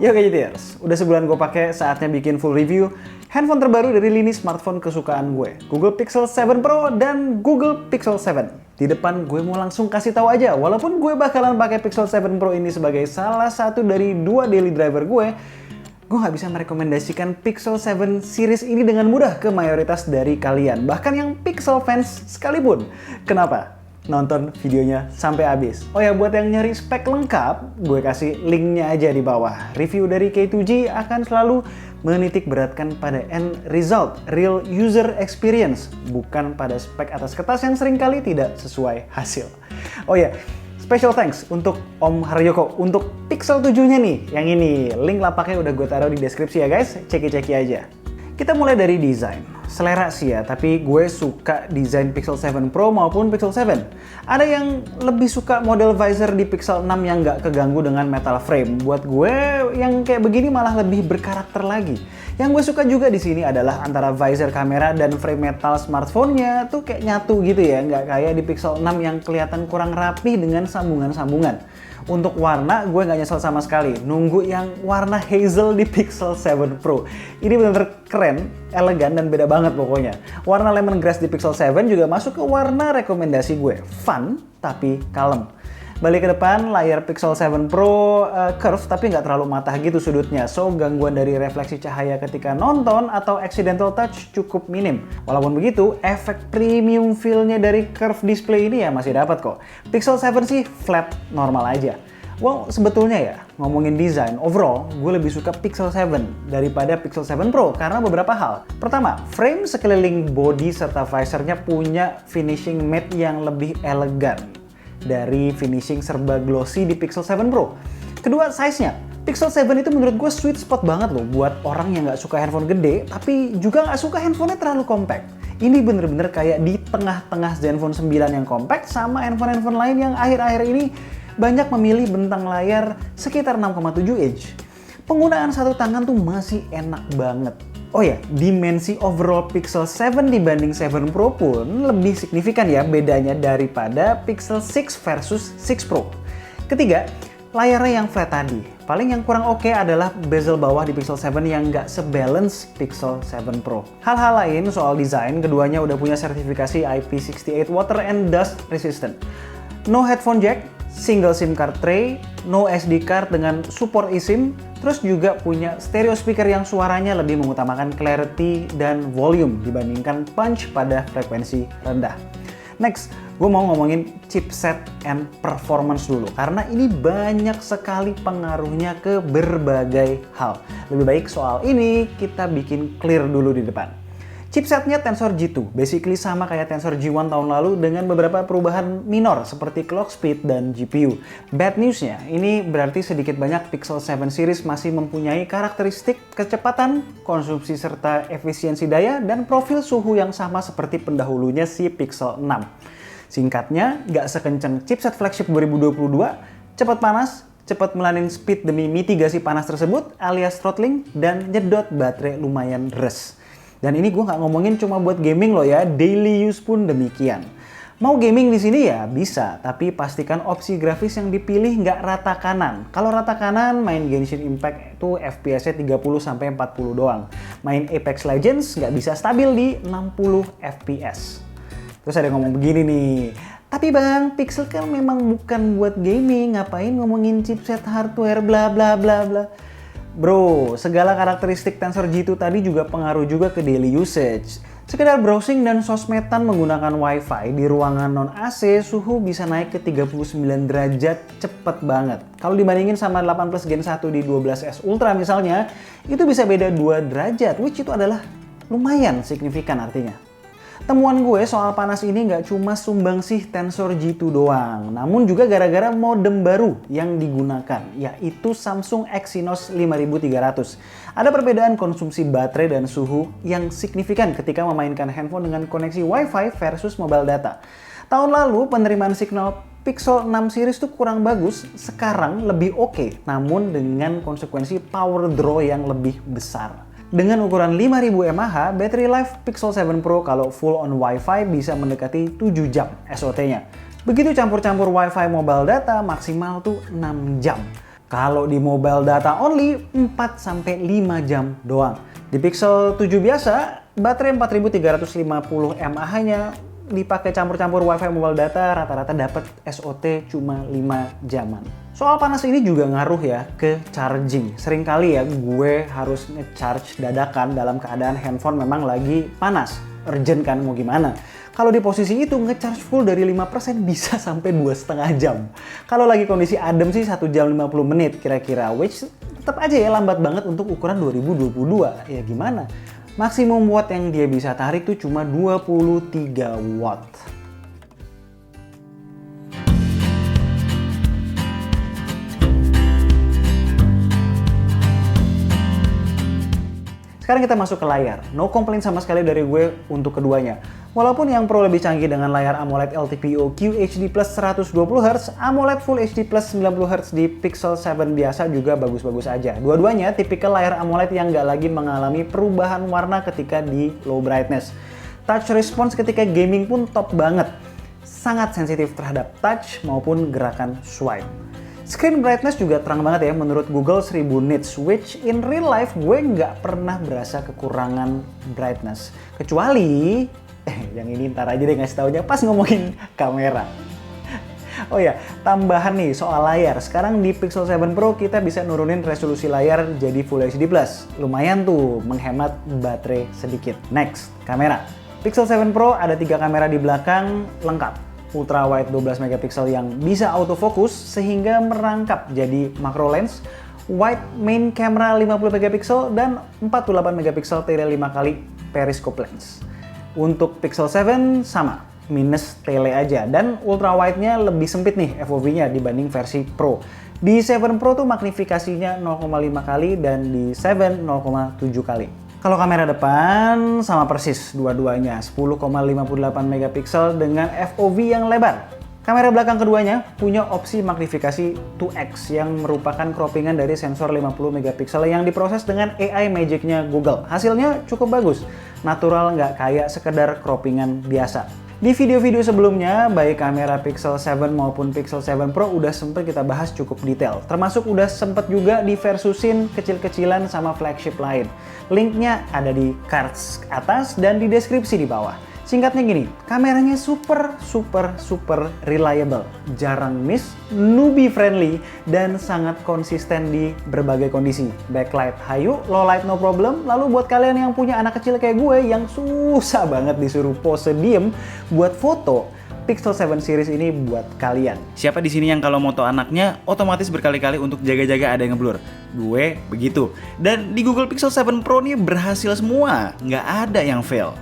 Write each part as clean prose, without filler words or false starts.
Yo gadgeters, udah sebulan gue pakai, saatnya bikin full review handphone terbaru dari lini smartphone kesukaan gue, Google Pixel 7 Pro dan Google Pixel 7. Di depan gue mau langsung kasih tahu aja, walaupun gue bakalan pakai Pixel 7 Pro ini sebagai salah satu dari 2 daily driver gue nggak bisa merekomendasikan Pixel 7 series ini dengan mudah ke mayoritas dari kalian, bahkan yang Pixel fans sekalipun. Kenapa? Nonton videonya sampai habis. Oh ya, buat yang nyari spek lengkap, gue kasih linknya aja di bawah. Review dari K2G akan selalu menitik beratkan pada end result, real user experience, bukan pada spek atas kertas yang seringkali tidak sesuai hasil. Oh ya, special thanks untuk Om Haryoko untuk Pixel 7-nya nih. Yang ini, link lapaknya udah gue taruh di deskripsi ya guys, ceki-ceki aja. Kita mulai dari desain. Selera sih ya, tapi gue suka desain Pixel 7 Pro maupun Pixel 7. Ada yang lebih suka model visor di Pixel 6 yang nggak keganggu dengan metal frame. Buat gue yang kayak begini malah lebih berkarakter lagi. Yang gue suka juga di sini adalah antara visor kamera dan frame metal smartphone-nya tuh kayak nyatu gitu ya, nggak kayak di Pixel 6 yang kelihatan kurang rapi dengan sambungan-sambungan. Untuk warna, gue nggak nyesel sama sekali. Nunggu yang warna hazel di Pixel 7 Pro. Ini bener-bener keren, elegan, dan beda banget pokoknya. Warna lemongrass di Pixel 7 juga masuk ke warna rekomendasi gue. Fun, tapi kalem. Balik ke depan, layar Pixel 7 Pro curve tapi nggak terlalu matah gitu sudutnya. So, gangguan dari refleksi cahaya ketika nonton atau accidental touch cukup minim. Walaupun begitu, efek premium feel-nya dari curve display ini ya masih dapat kok. Pixel 7 sih flat normal aja. Well, sebetulnya ya, ngomongin desain, overall gue lebih suka Pixel 7 daripada Pixel 7 Pro karena beberapa hal. Pertama, frame sekeliling body serta visornya punya finishing matte yang lebih elegan dari finishing serba glossy di Pixel 7 Pro. Kedua, size-nya. Pixel 7 itu menurut gue sweet spot banget loh buat orang yang nggak suka handphone gede, tapi juga nggak suka handphonenya terlalu compact. Ini bener-bener kayak di tengah-tengah Zenfone 9 yang compact sama handphone-handphone lain yang akhir-akhir ini banyak memilih bentang layar sekitar 6,7 inch. Penggunaan satu tangan tuh masih enak banget. Oh ya, dimensi overall Pixel 7 dibanding 7 Pro pun lebih signifikan ya bedanya daripada Pixel 6 versus 6 Pro. Ketiga, layarnya yang flat tadi. Paling yang kurang oke adalah bezel bawah di Pixel 7 yang nggak sebalance Pixel 7 Pro. Hal-hal lain soal desain, keduanya udah punya sertifikasi IP68 water and dust resistant. No headphone jack, single SIM card tray, no SD card dengan support eSIM, terus juga punya stereo speaker yang suaranya lebih mengutamakan clarity dan volume dibandingkan punch pada frekuensi rendah. Next, gue mau ngomongin chipset and performance dulu, karena ini banyak sekali pengaruhnya ke berbagai hal. Lebih baik soal ini kita bikin clear dulu di depan. Chipsetnya Tensor G2, basically sama kayak Tensor G1 tahun lalu dengan beberapa perubahan minor seperti clock speed dan GPU. Bad newsnya, ini berarti sedikit banyak Pixel 7 series masih mempunyai karakteristik kecepatan, konsumsi serta efisiensi daya, dan profil suhu yang sama seperti pendahulunya si Pixel 6. Singkatnya, nggak sekencang chipset flagship 2022, cepat panas, cepat melanin speed demi mitigasi panas tersebut, alias throttling, dan nyedot baterai lumayan res. Dan ini gue nggak ngomongin cuma buat gaming loh ya, daily use pun demikian. Mau gaming di sini ya bisa, tapi pastikan opsi grafis yang dipilih nggak rata kanan. Kalau rata kanan, main Genshin Impact itu FPS-nya 30-40 doang. Main Apex Legends nggak bisa stabil di 60 FPS. Terus ada yang ngomong begini nih, tapi bang, Pixel kan memang bukan buat gaming, ngapain ngomongin chipset hardware bla bla bla bla. Bro, segala karakteristik Tensor G2 tadi juga pengaruh juga ke daily usage. Sekedar browsing dan sosmedan menggunakan Wi-Fi di ruangan non-AC, suhu bisa naik ke 39 derajat cepet banget. Kalau dibandingin sama 8 Plus Gen 1 di 12S Ultra misalnya, itu bisa beda 2 derajat, which itu adalah lumayan signifikan artinya. Temuan gue soal panas ini nggak cuma sumbangsih Tensor G2 doang, namun juga gara-gara modem baru yang digunakan, yaitu Samsung Exynos 5300. Ada perbedaan konsumsi baterai dan suhu yang signifikan ketika memainkan handphone dengan koneksi Wi-Fi versus mobile data. Tahun lalu penerimaan signal Pixel 6 series tuh kurang bagus, sekarang lebih oke, namun dengan konsekuensi power draw yang lebih besar. Dengan ukuran 5000 mAh, battery life Pixel 7 Pro kalau full on Wi-Fi bisa mendekati 7 jam SOT-nya. Begitu campur-campur Wi-Fi mobile data, maksimal tuh 6 jam. Kalau di mobile data only 4-5 jam doang. Di Pixel 7 biasa, baterai 4350 mAh-nya dipakai campur-campur WiFi mobile data, rata-rata dapat SOT cuma 5 jaman. Soal panas ini juga ngaruh ya ke charging. Sering kali ya gue harus nge-charge dadakan dalam keadaan handphone memang lagi panas. Urgent kan, mau gimana. Kalau di posisi itu nge-charge full dari 5% bisa sampai 2,5 jam. Kalau lagi kondisi adem sih 1 jam 50 menit kira-kira, which tetap aja ya lambat banget untuk ukuran 2022. Ya gimana? Maksimum watt yang dia bisa tarik tuh cuma 23 watt. Sekarang kita masuk ke layar. No complaint sama sekali dari gue untuk keduanya. Walaupun yang Pro lebih canggih dengan layar AMOLED LTPO QHD+ 120Hz, AMOLED Full HD+ 90Hz di Pixel 7 biasa juga bagus-bagus aja. Dua-duanya tipikal layar AMOLED yang nggak lagi mengalami perubahan warna ketika di low brightness. Touch response ketika gaming pun top banget. Sangat sensitif terhadap touch maupun gerakan swipe. Screen brightness juga terang banget ya menurut Google 1000 nits, which in real life gue nggak pernah berasa kekurangan brightness. Kecuali, yang ini ntar aja deh ngasih taunya pas ngomongin kamera. Oh ya, tambahan nih soal layar. Sekarang di Pixel 7 Pro kita bisa nurunin resolusi layar jadi Full HD+. Lumayan tuh menghemat baterai sedikit. Next, kamera. Pixel 7 Pro ada 3 kamera di belakang lengkap. Ultra wide 12 megapiksel yang bisa autofocus sehingga merangkap jadi macro lens, wide main camera 50 megapiksel dan 48 megapiksel tele 5 kali periscope lens. Untuk Pixel 7 sama, minus tele aja, dan ultra wide-nya lebih sempit nih FOV-nya dibanding versi Pro. Di 7 Pro tuh magnifikasinya 0,5 kali dan di 7 0,7 kali. Kalau kamera depan sama persis dua-duanya 10,58 megapiksel dengan FOV yang lebar. Kamera belakang keduanya punya opsi magnifikasi 2x yang merupakan croppingan dari sensor 50 megapiksel yang diproses dengan AI Magic-nya Google. Hasilnya cukup bagus, natural nggak kayak sekedar croppingan biasa. Di video-video sebelumnya, baik kamera Pixel 7 maupun Pixel 7 Pro udah sempet kita bahas cukup detail. Termasuk udah sempet juga diversusin kecil-kecilan sama flagship lain. Linknya ada di cards atas dan di deskripsi di bawah. Singkatnya gini, kameranya super reliable, jarang miss, newbie friendly, dan sangat konsisten di berbagai kondisi. Backlight hayu, low light no problem, lalu buat kalian yang punya anak kecil kayak gue yang susah banget disuruh pose diem buat foto, Pixel 7 series ini buat kalian. Siapa di sini yang kalau moto anaknya otomatis berkali-kali untuk jaga-jaga ada yang ngeblur? Gue begitu. Dan di Google Pixel 7 Pro nih berhasil semua, nggak ada yang fail.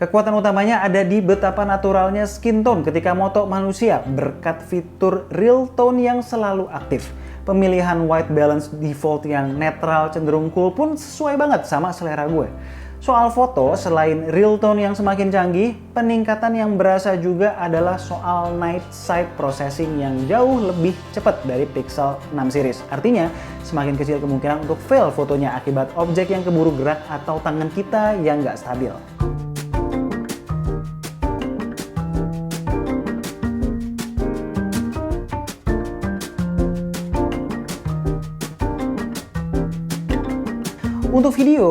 Kekuatan utamanya ada di betapa naturalnya skin tone ketika moto manusia berkat fitur real tone yang selalu aktif. Pemilihan white balance default yang netral cenderung cool pun sesuai banget sama selera gue. Soal foto, selain real tone yang semakin canggih, peningkatan yang berasa juga adalah soal night sight processing yang jauh lebih cepat dari Pixel 6 series. Artinya, semakin kecil kemungkinan untuk fail fotonya akibat objek yang keburu gerak atau tangan kita yang nggak stabil. Untuk video,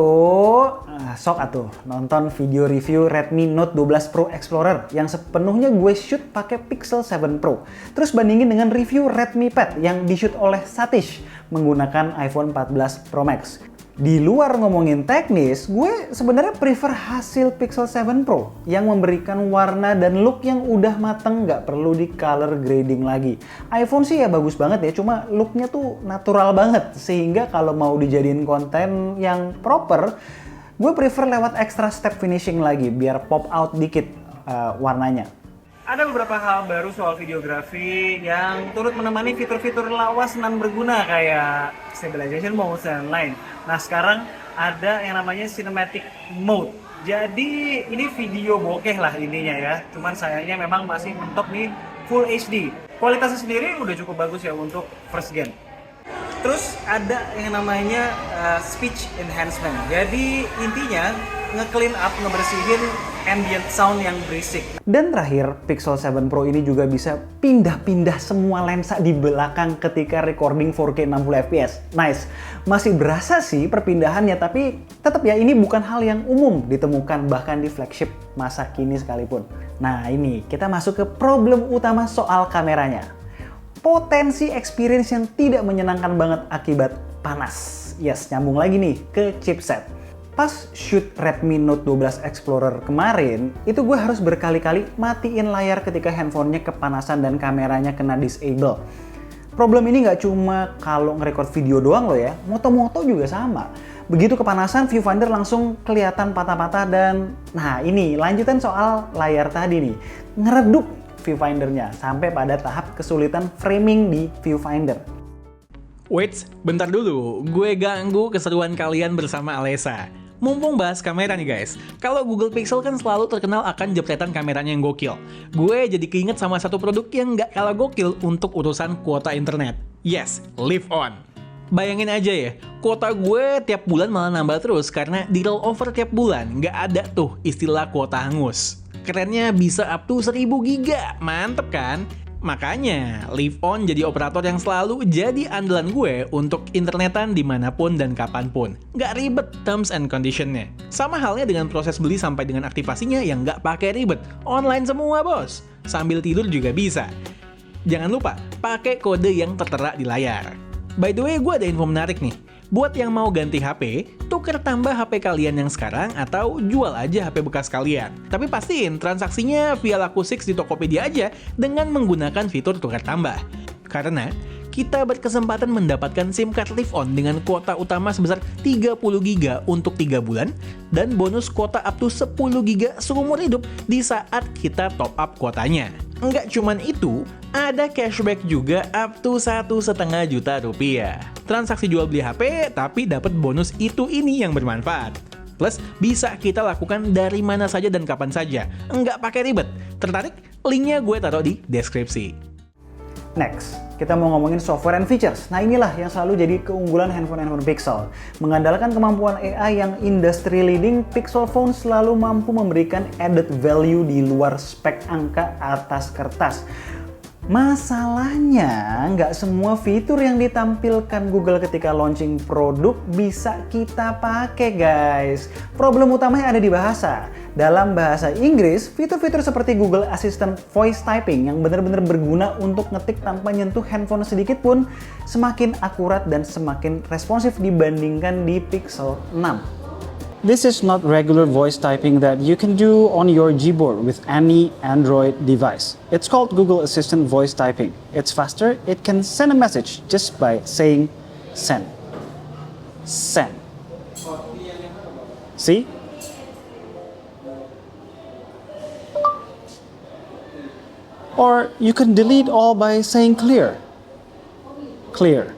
sok atuh nonton video review Redmi Note 12 Pro Explorer yang sepenuhnya gue shoot pakai Pixel 7 Pro. Terus bandingin dengan review Redmi Pad yang di-shoot oleh Satish menggunakan iPhone 14 Pro Max. Di luar ngomongin teknis, gue sebenarnya prefer hasil Pixel 7 Pro yang memberikan warna dan look yang udah mateng, nggak perlu di color grading lagi. iPhone sih ya bagus banget ya, cuma looknya tuh natural banget, sehingga kalau mau dijadiin konten yang proper, gue prefer lewat extra step finishing lagi biar pop out dikit warnanya. Ada beberapa hal baru soal videografi yang turut menemani fitur-fitur lawas nan berguna kayak stabilization mode dan lain. Nah sekarang ada yang namanya cinematic mode. Jadi ini video bokeh lah ininya ya. Cuman sayangnya memang masih mentok nih Full HD. Kualitasnya sendiri udah cukup bagus ya untuk first gen. Terus ada yang namanya speech enhancement. Jadi intinya nge-clean up, ngebersihin ambient sound yang berisik. Dan terakhir, Pixel 7 Pro ini juga bisa pindah-pindah semua lensa di belakang ketika recording 4K 60 fps. Nice. Masih berasa sih perpindahannya, tapi tetap ya ini bukan hal yang umum ditemukan bahkan di flagship masa kini sekalipun. Nah ini, kita masuk ke problem utama soal kameranya. Potensi experience yang tidak menyenangkan banget akibat panas. Yes, nyambung lagi nih ke chipset. Pas shoot Redmi Note 12 Explorer kemarin, itu gue harus berkali-kali matiin layar ketika handphonenya kepanasan dan kameranya kena disable. Problem ini nggak cuma kalau nge-record video doang loh ya, moto-moto juga sama. Begitu kepanasan, viewfinder langsung kelihatan patah-patah dan nah ini lanjutan soal layar tadi nih, ngeredup viewfindernya sampai pada tahap kesulitan framing di viewfinder. Wait, bentar dulu, gue ganggu keseruan kalian bersama Alessa. Mumpung bahas kamera nih guys, kalau Google Pixel kan selalu terkenal akan jepretan kameranya yang gokil. Gue jadi keinget sama satu produk yang nggak kalah gokil untuk urusan kuota internet. Yes, Live On. Bayangin aja ya, kuota gue tiap bulan malah nambah terus karena di roll over tiap bulan nggak ada tuh istilah kuota hangus. Kerennya bisa up to 1000 giga, mantep kan? Makanya, Live On jadi operator yang selalu jadi andalan gue untuk internetan dimanapun dan kapanpun. Nggak ribet terms and conditionnya. Sama halnya dengan proses beli sampai dengan aktivasinya yang nggak pakai ribet. Online semua bos. Sambil tidur juga bisa. Jangan lupa, pakai kode yang tertera di layar. By the way, gue ada info menarik nih. Buat yang mau ganti HP, tuker tambah HP kalian yang sekarang atau jual aja HP bekas kalian. Tapi pastiin transaksinya via Laku6 di Tokopedia aja dengan menggunakan fitur tukar tambah. Karena kita berkesempatan mendapatkan SIM card Live On dengan kuota utama sebesar 30 GB untuk 3 bulan dan bonus kuota up to 10 GB seumur hidup di saat kita top up kuotanya. Enggak cuman itu, ada cashback juga up to 1,5 juta rupiah. Transaksi jual beli HP tapi dapat bonus itu ini yang bermanfaat. Plus bisa kita lakukan dari mana saja dan kapan saja. Enggak pakai ribet. Tertarik? Linknya gue taruh di deskripsi. Next, kita mau ngomongin software and features. Nah inilah yang selalu jadi keunggulan handphone Pixel. Mengandalkan kemampuan AI yang industry leading, Pixel Phone selalu mampu memberikan added value di luar spek angka atas kertas. Masalahnya, nggak semua fitur yang ditampilkan Google ketika launching produk bisa kita pakai guys. Problem utamanya ada di bahasa. Dalam bahasa Inggris, fitur-fitur seperti Google Assistant Voice Typing yang benar-benar berguna untuk ngetik tanpa nyentuh handphone sedikit pun semakin akurat dan semakin responsif dibandingkan di Pixel 6. This is not regular voice typing that you can do on your Gboard with any Android device. It's called Google Assistant Voice Typing. It's faster, it can send a message just by saying send. Send. See? Or you can delete all by saying clear. Clear.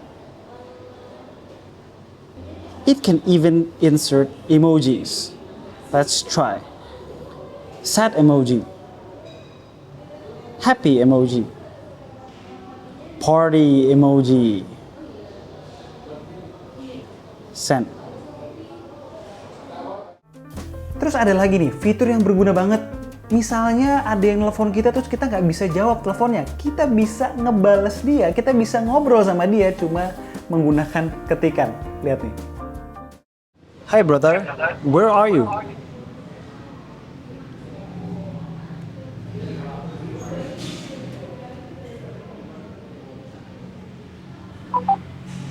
It can even insert emojis. Let's try. Sad emoji. Happy emoji. Party emoji. Send. Terus ada lagi nih, fitur yang berguna banget. Misalnya ada yang nelfon kita terus kita nggak bisa jawab teleponnya. Kita bisa ngebales dia, kita bisa ngobrol sama dia cuma menggunakan ketikan. Lihat nih. Hi brother, where are you?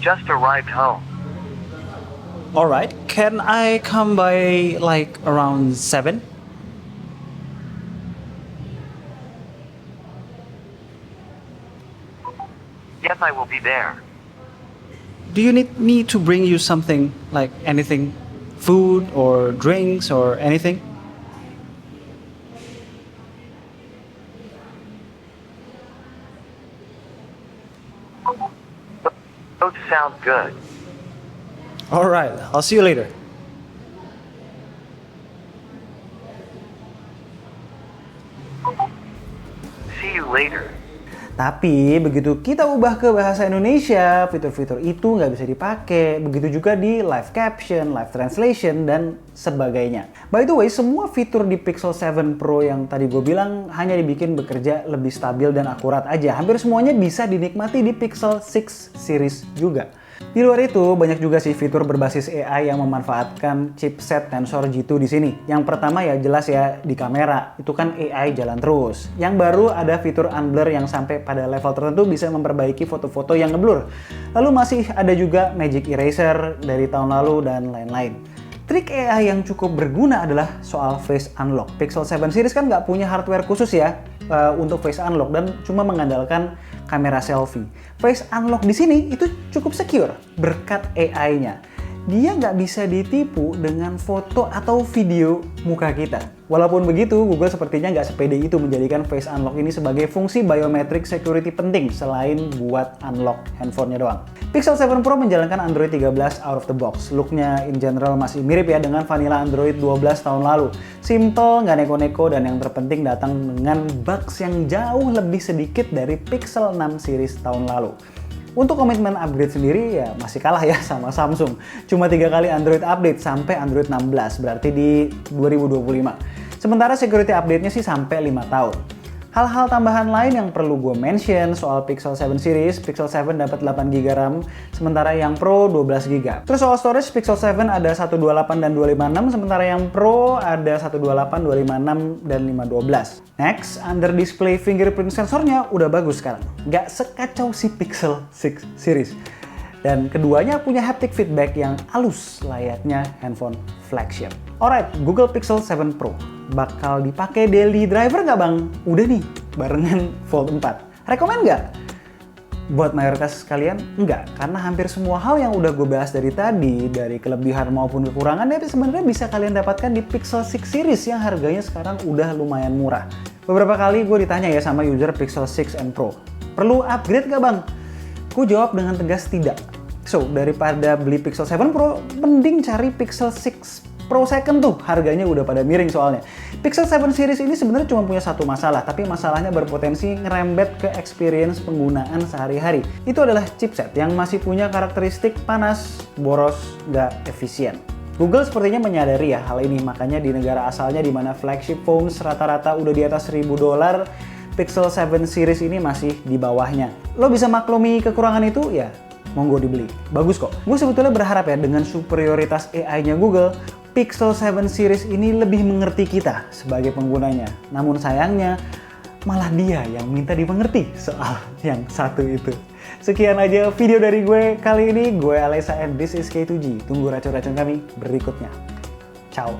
Just arrived home. Alright, can I come by like around 7? Yes, I will be there. Do you need me to bring you something, like anything? Food or drinks or anything? Those sound good. Alright, I'll see you later. See you later. Tapi begitu kita ubah ke bahasa Indonesia, fitur-fitur itu nggak bisa dipakai. Begitu juga di live caption, live translation, dan sebagainya. By the way, semua fitur di Pixel 7 Pro yang tadi gue bilang hanya dibikin bekerja lebih stabil dan akurat aja. Hampir semuanya bisa dinikmati di Pixel 6 series juga. Di luar itu, banyak juga sih fitur berbasis AI yang memanfaatkan chipset Tensor G2 di sini. Yang pertama ya jelas ya di kamera, itu kan AI jalan terus. Yang baru ada fitur unblur yang sampai pada level tertentu bisa memperbaiki foto-foto yang ngeblur. Lalu masih ada juga Magic Eraser dari tahun lalu dan lain-lain. Trik AI yang cukup berguna adalah soal face unlock. Pixel 7 series kan nggak punya hardware khusus ya untuk face unlock dan cuma mengandalkan kamera selfie. Face unlock di sini itu cukup secure berkat AI-nya. Dia nggak bisa ditipu dengan foto atau video muka kita. Walaupun begitu, Google sepertinya nggak sepede itu menjadikan face unlock ini sebagai fungsi biometric security penting selain buat unlock handphonenya doang. Pixel 7 Pro menjalankan Android 13 out of the box. Looknya in general masih mirip ya dengan vanilla Android 12 tahun lalu. Simple, nggak neko-neko, dan yang terpenting datang dengan bugs yang jauh lebih sedikit dari Pixel 6 series tahun lalu. Untuk komitmen upgrade sendiri ya masih kalah ya sama Samsung. Cuma 3 kali Android update sampai Android 16, berarti di 2025. Sementara security update-nya sih sampai 5 tahun. Hal-hal tambahan lain yang perlu gue mention soal Pixel 7 series, Pixel 7 dapat 8GB RAM, sementara yang Pro 12GB. Terus soal storage, Pixel 7 ada 128 dan 256, sementara yang Pro ada 128, 256, dan 512. Next, under display fingerprint sensornya udah bagus sekarang. Nggak sekacau si Pixel 6 series. Dan keduanya punya haptic feedback yang halus layaknya handphone flagship. Alright, Google Pixel 7 Pro. Bakal dipakai daily driver nggak bang? Udah nih, barengan Fold 4. Rekomen nggak? Buat mayoritas kalian, enggak. Karena hampir semua hal yang udah gue bahas dari tadi, dari kelebihan maupun kekurangan, sebenarnya bisa kalian dapatkan di Pixel 6 series yang harganya sekarang udah lumayan murah. Beberapa kali gue ditanya ya sama user Pixel 6 and Pro, perlu upgrade nggak bang? Gue jawab dengan tegas tidak. So, daripada beli Pixel 7 Pro, mending cari Pixel 6 Pro Second tuh, harganya udah pada miring soalnya. Pixel 7 series ini sebenarnya cuma punya satu masalah, tapi masalahnya berpotensi ngerembet ke experience penggunaan sehari-hari. Itu adalah chipset yang masih punya karakteristik panas, boros, nggak efisien. Google sepertinya menyadari ya hal ini, makanya di negara asalnya di mana flagship phones rata-rata udah di atas $1.000, Pixel 7 series ini masih di bawahnya. Lo bisa maklumi kekurangan itu? Ya, monggo dibeli. Bagus kok. Gue sebetulnya berharap ya dengan superioritas AI-nya Google, Pixel 7 series ini lebih mengerti kita sebagai penggunanya. Namun sayangnya, malah dia yang minta dimengerti soal yang satu itu. Sekian aja video dari gue kali ini. Gue Alessa and this is K2G. Tunggu racun-racun kami berikutnya. Ciao.